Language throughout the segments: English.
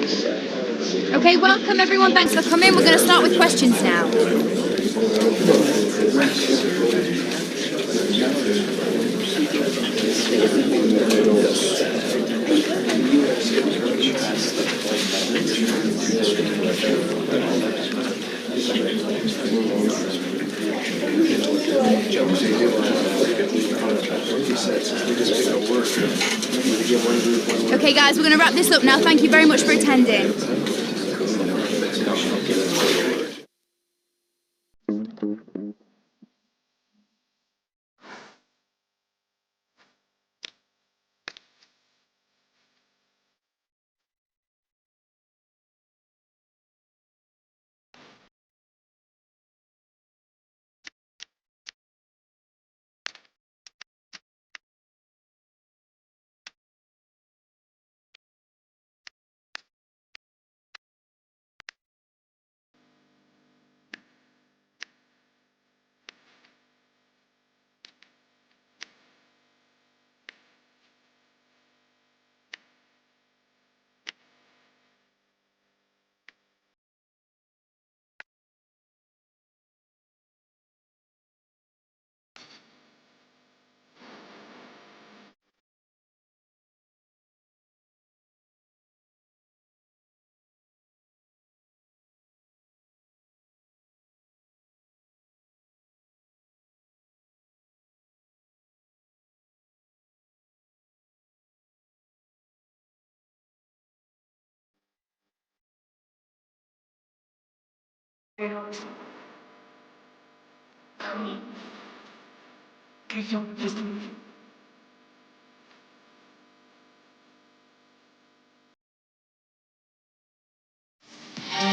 Okay, welcome everyone. Thanks for coming. We're going to start with questions now. Okay guys, we're going to wrap this up now. Thank you very much for attending.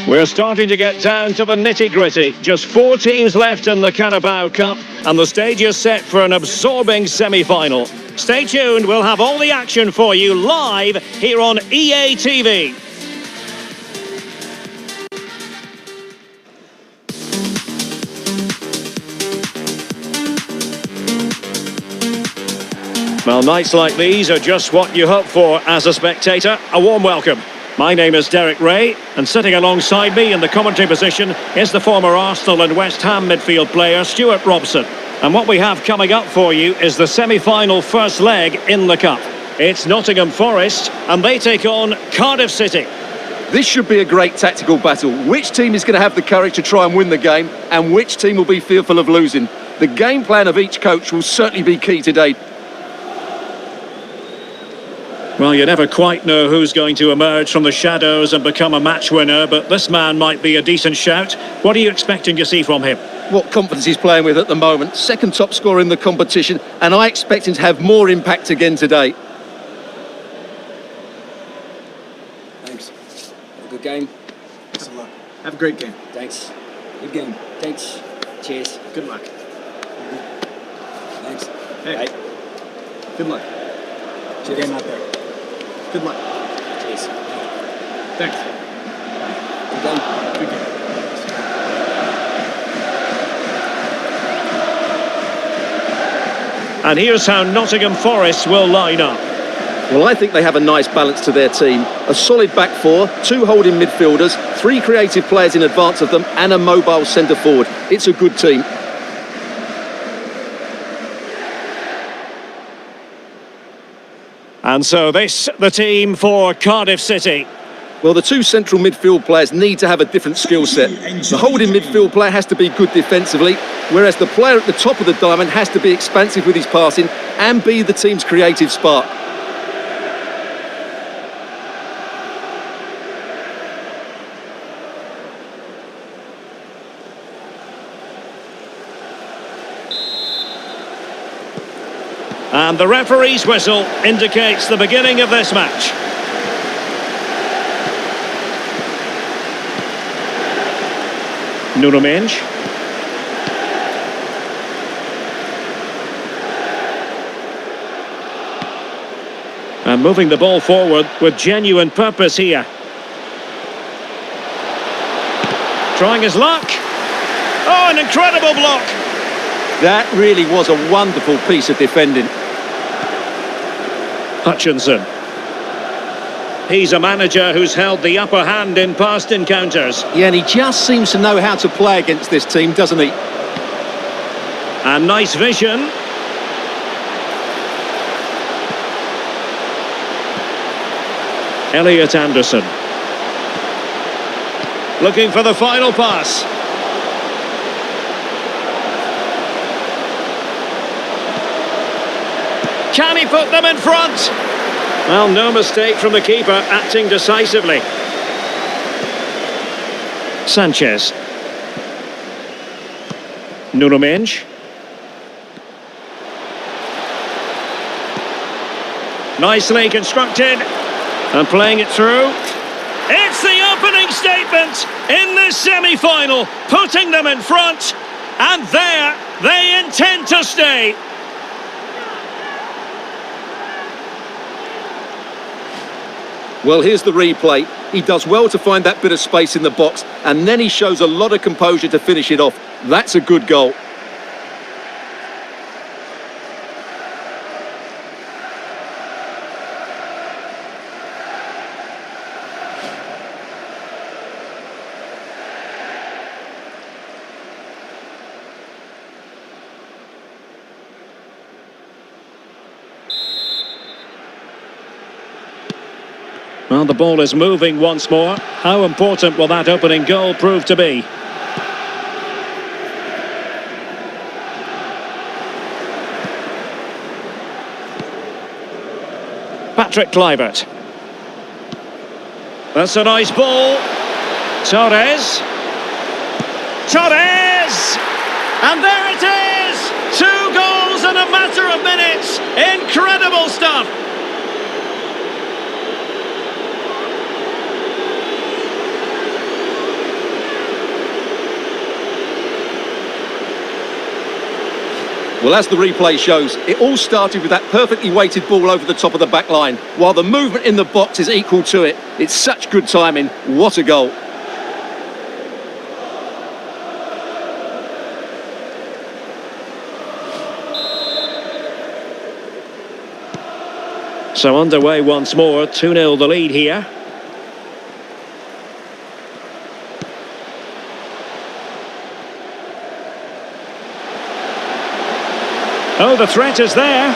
We're starting to get down to the nitty-gritty. Just 4 teams left in the Carabao Cup, and the stage is set for an absorbing semi-final. Stay tuned, we'll have all the action for you live here on EA TV. Well, nights like these are just what you hope for as a spectator. A warm welcome. My name is Derek Ray, and sitting alongside me in the commentary position is the former Arsenal and West Ham midfield player Stuart Robson. And what we have coming up for you is the semi-final first leg in the Cup. It's Nottingham Forest, and they take on Cardiff City. This should be a great tactical battle. Which team is going to have the courage to try and win the game, and which team will be fearful of losing? The game plan of each coach will certainly be key today. Well, you never quite know who's going to emerge from the shadows and become a match winner, but this man might be a decent shout. What are you expecting to see from him? What confidence he's playing with at the moment. Second top scorer in the competition, and I expect him to have more impact again today. Thanks. Have a good game. Thanks a lot. Have a great game. Thanks. Good game. Thanks. Cheers. Good luck. Thanks. Hey. Right. Good luck. Good game out there. Good luck. Cheers. Thanks. Good game. Good game. And here's how Nottingham Forest will line up. Well, I think they have a nice balance to their team. A solid back four, 2 holding midfielders, 3 creative players in advance of them, and a mobile centre forward. It's a good team. And so this, the team for Cardiff City. Well, the 2 central midfield players need to have a different skill set. The holding midfield player has to be good defensively, whereas the player at the top of the diamond has to be expansive with his passing and be the team's creative spark. And the referee's whistle indicates the beginning of this match. Nuno Mendes. And moving the ball forward with genuine purpose here. Trying his luck. Oh, an incredible block. That really was a wonderful piece of defending. Hutchinson. He's a manager who's held the upper hand in past encounters. Yeah, and he just seems to know how to play against this team, doesn't he? And nice vision. Elliot Anderson. Looking for the final pass. Can he put them in front? Well, no mistake from the keeper, acting decisively. Sanchez. Nuno Mendes. Nicely constructed. And playing it through. It's the opening statement in this semi-final, putting them in front. And there, they intend to stay. Well, here's the replay. He does well to find that bit of space in the box, and then he shows a lot of composure to finish it off. That's a good goal. Well, the ball is moving once more. How important will that opening goal prove to be? Patrick Kluivert. That's a nice ball. Torres. Torres! And there it is! 2 goals in a matter of minutes. Incredible stuff. Well, as the replay shows, it all started with that perfectly weighted ball over the top of the back line, while the movement in the box is equal to it. It's such good timing. What a goal. So underway once more, 2-0 the lead here. Oh, the threat is there.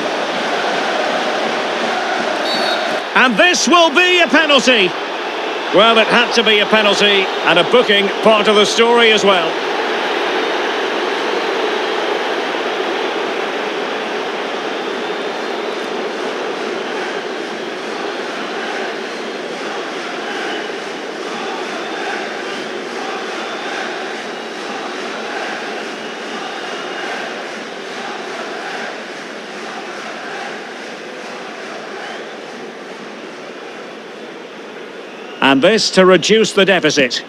And this will be a penalty. Well, it had to be a penalty, and a booking part of the story as well. And this to reduce the deficit.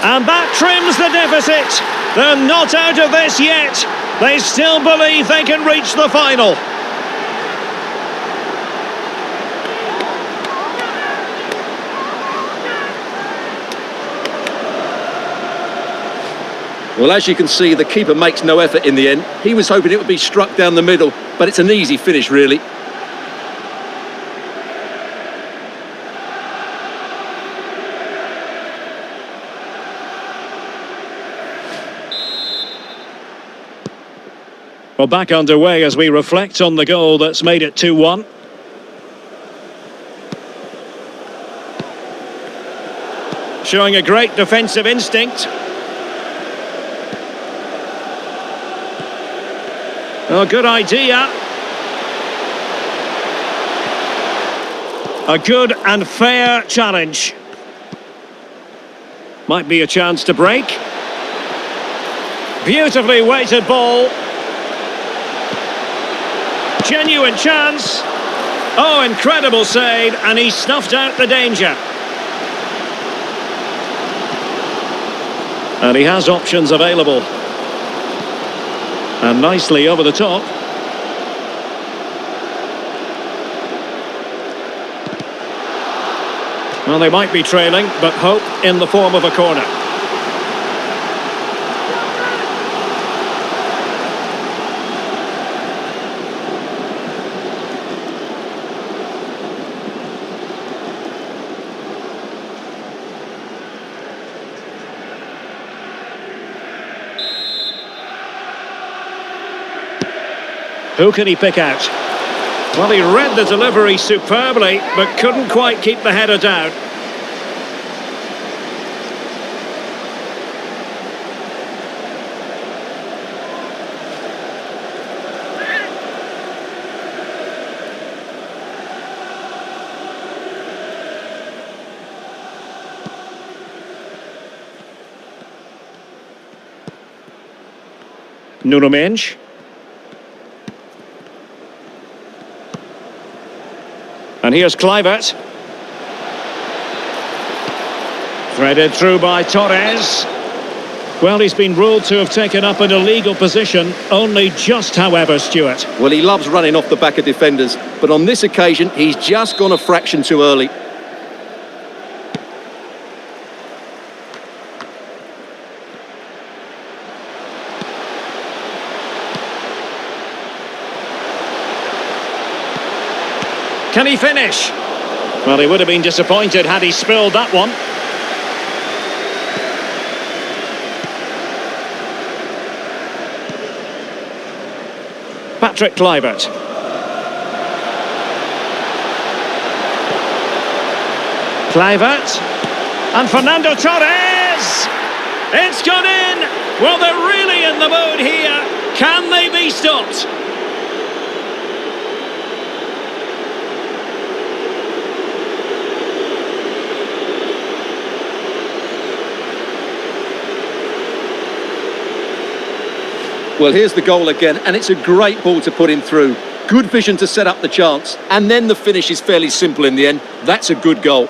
And that trims the deficit. They're not out of this yet. They still believe they can reach the final. Well, as you can see, the keeper makes no effort in the end. He was hoping it would be struck down the middle, but it's an easy finish, really. Well, back underway as we reflect on the goal that's made it 2-1. Showing a great defensive instinct. Oh, good idea. A good and fair challenge. Might be a chance to break. Beautifully weighted ball. Genuine chance. Oh, incredible save, and he snuffed out the danger. And he has options available. And nicely over the top. Well, they might be trailing, but hope in the form of a corner. Who can he pick out? Well, he read the delivery superbly, but couldn't quite keep the header down. Nuno Mendes. And here's Kluivert. Threaded through by Torres. Well, he's been ruled to have taken up an illegal position, only just, however, Stuart. Well, he loves running off the back of defenders, but on this occasion, he's just gone a fraction too early. Can he finish? Well, he would have been disappointed had he spilled that one. Patrick Kluivert. Kluivert. And Fernando Torres! It's gone in! Well, they're really in the mood here. Can they be stopped? Well, here's the goal again, and it's a great ball to put him through. Good vision to set up the chance, and then the finish is fairly simple in the end. That's a good goal.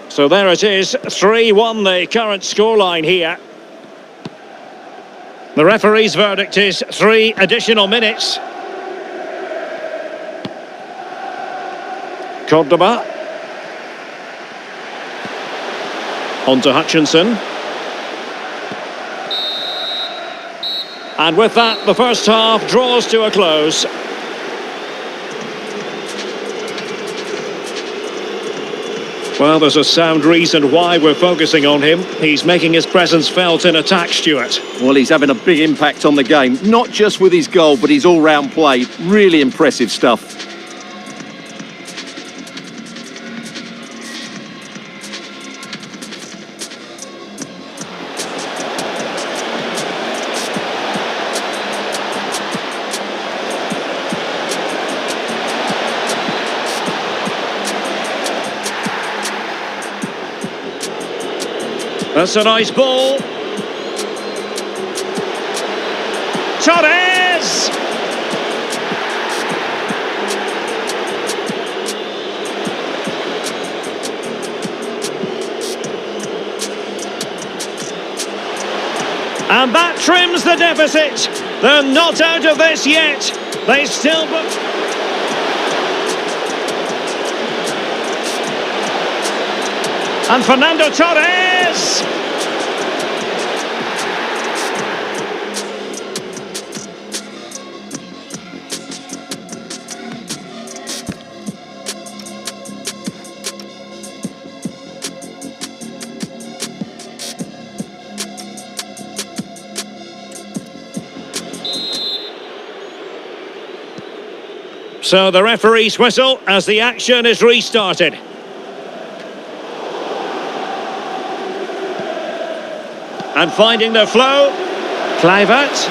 So there it is, 3-1 the current scoreline here. The referee's verdict is 3 additional minutes. Cordoba. On to Hutchinson. And with that, the first half draws to a close. Well, there's a sound reason why we're focusing on him. He's making his presence felt in attack, Stuart. Well, he's having a big impact on the game, not just with his goal, but his all-round play. Really impressive stuff. That's a nice ball. Torres! And that trims the deficit. They're not out of this yet. They still... And Fernando Torres! So the referee's whistle as the action is restarted. And finding the flow, Kluivert,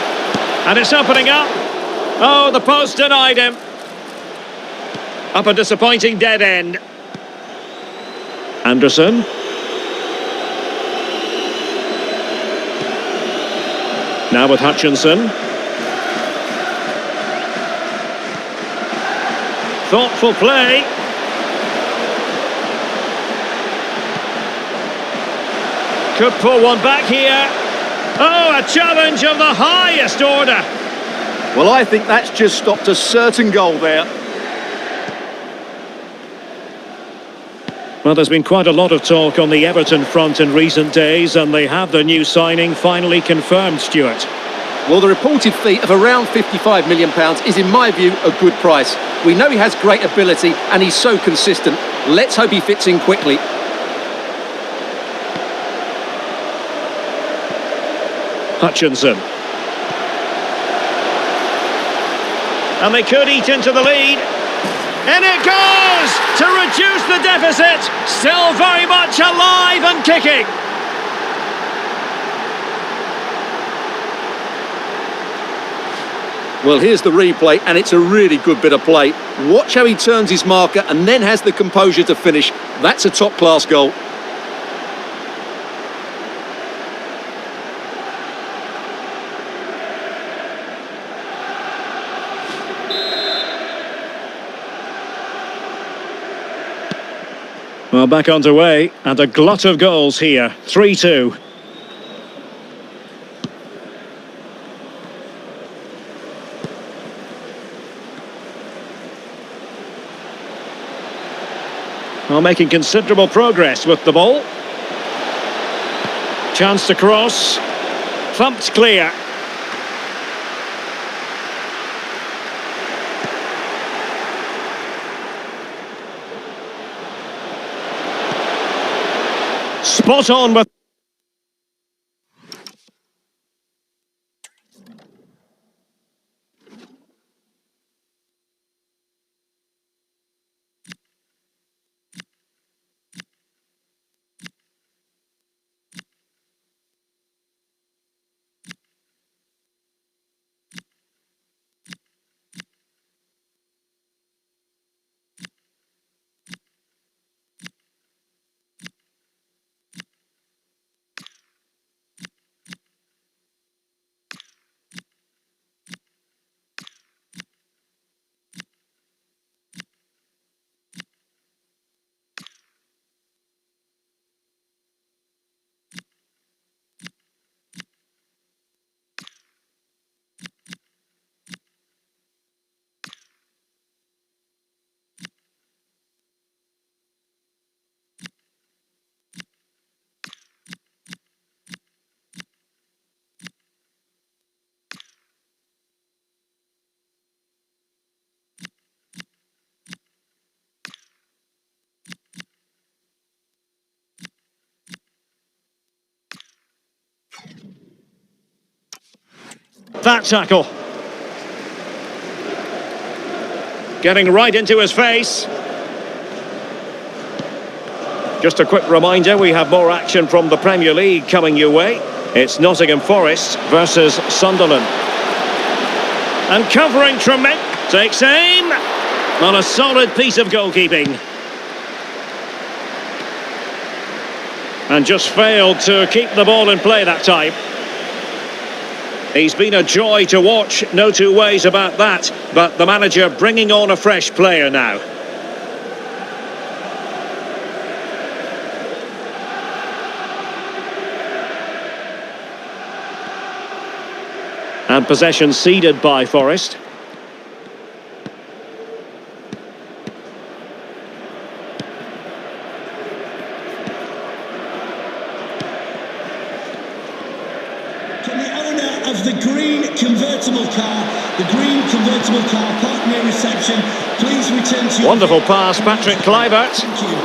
and it's opening up. Oh, the post denied him. Up a disappointing dead end. Anderson. Now with Hutchinson. Thoughtful play. Could pull one back here. Oh, a challenge of the highest order. Well, I think that's just stopped a certain goal there. Well, there's been quite a lot of talk on the Everton front in recent days, and they have the new signing finally confirmed, Stuart. Well, the reported fee of around £55 million is, in my view, a good price. We know he has great ability and he's so consistent. Let's hope he fits in quickly. Hutchinson. And they could eat into the lead. And it goes to reduce the deficit. Still very much alive and kicking. Well, here's the replay, and it's a really good bit of play. Watch how he turns his marker and then has the composure to finish. That's a top-class goal. Well, back underway, and a glut of goals here. 3-2. Well, making considerable progress with the ball. Chance to cross. Thumped clear. Spot on with... That tackle. Getting right into his face. Just a quick reminder, we have more action from the Premier League coming your way. It's Nottingham Forest versus Sunderland. And covering tremendous. Takes aim. On a solid piece of goalkeeping. And just failed to keep the ball in play that time. He's been a joy to watch, no two ways about that. But the manager bringing on a fresh player now. And possession ceded by Forest. From the owner of the green convertible car, parked near reception, please return to... Wonderful pass, Patrick Kluivert. Thank you.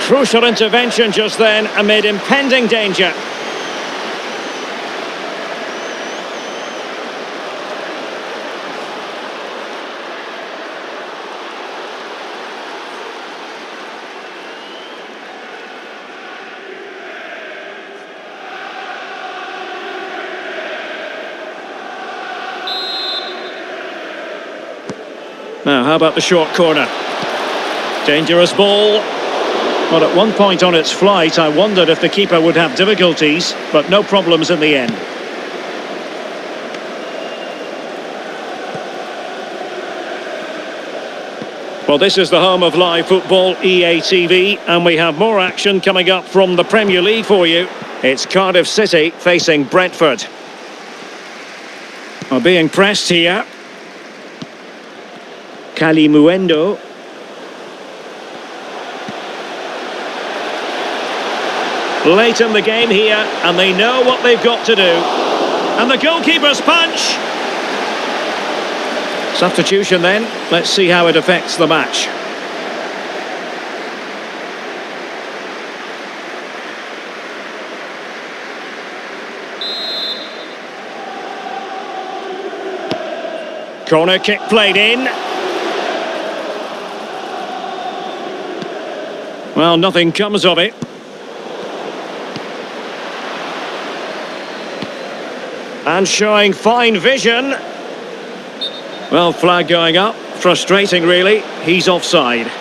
Crucial intervention just then amid impending danger. Now, how about the short corner? Dangerous ball. Well, at one point on its flight, I wondered if the keeper would have difficulties, but no problems in the end. Well, this is the home of live football, EA TV, and we have more action coming up from the Premier League for you. It's Cardiff City facing Brentford. Well, being pressed here. Kalimuendo. Late in the game here, and they know what they've got to do. And the goalkeeper's punch. Substitution then. Let's see how it affects the match. Corner kick played in. Well, nothing comes of it. And showing fine vision. Well, flag going up. Frustrating, really. He's offside.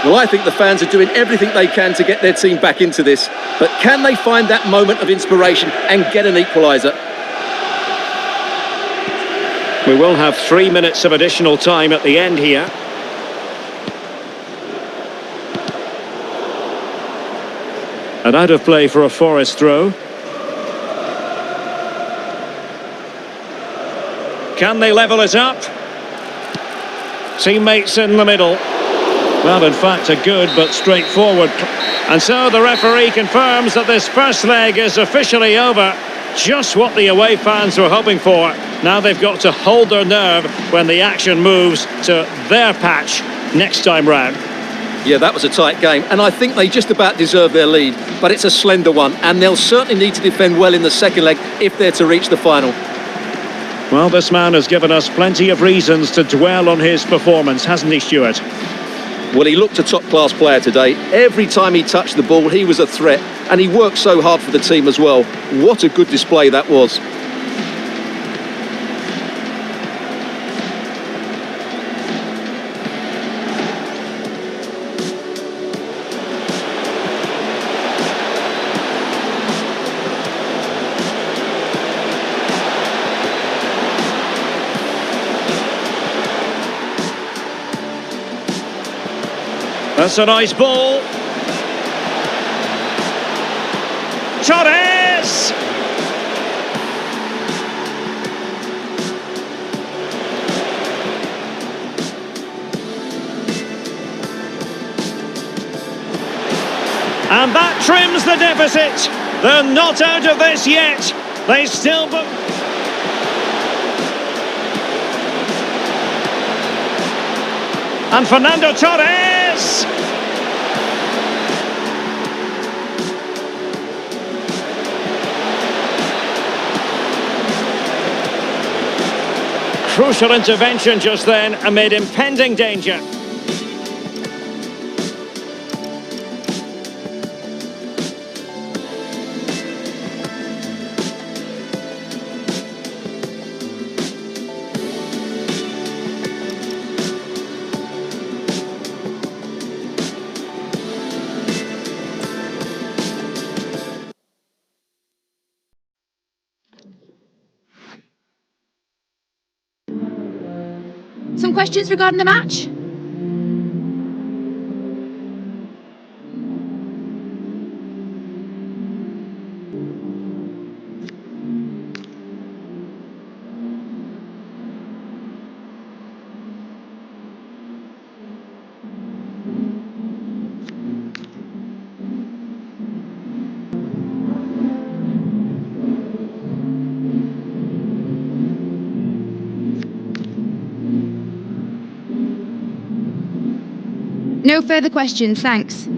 Well, I think the fans are doing everything they can to get their team back into this. But can they find that moment of inspiration and get an equaliser? We will have 3 minutes of additional time at the end here. And out of play for a Forest throw. Can they level it up? Teammates in the middle. Well, in fact, a good but straightforward. And so the referee confirms that this first leg is officially over. Just what the away fans were hoping for. Now they've got to hold their nerve when the action moves to their patch next time round. Yeah, that was a tight game, and I think they just about deserve their lead. But it's a slender one, and they'll certainly need to defend well in the second leg if they're to reach the final. Well, this man has given us plenty of reasons to dwell on his performance, hasn't he, Stuart? Well, he looked a top-class player today. Every time he touched the ball, he was a threat, and he worked so hard for the team as well. What a good display that was. That's a nice ball. Torres! And that trims the deficit. They're not out of this yet. They still... And Fernando Torres! Crucial intervention just then amid impending danger. Some questions regarding the match? No further questions, thanks.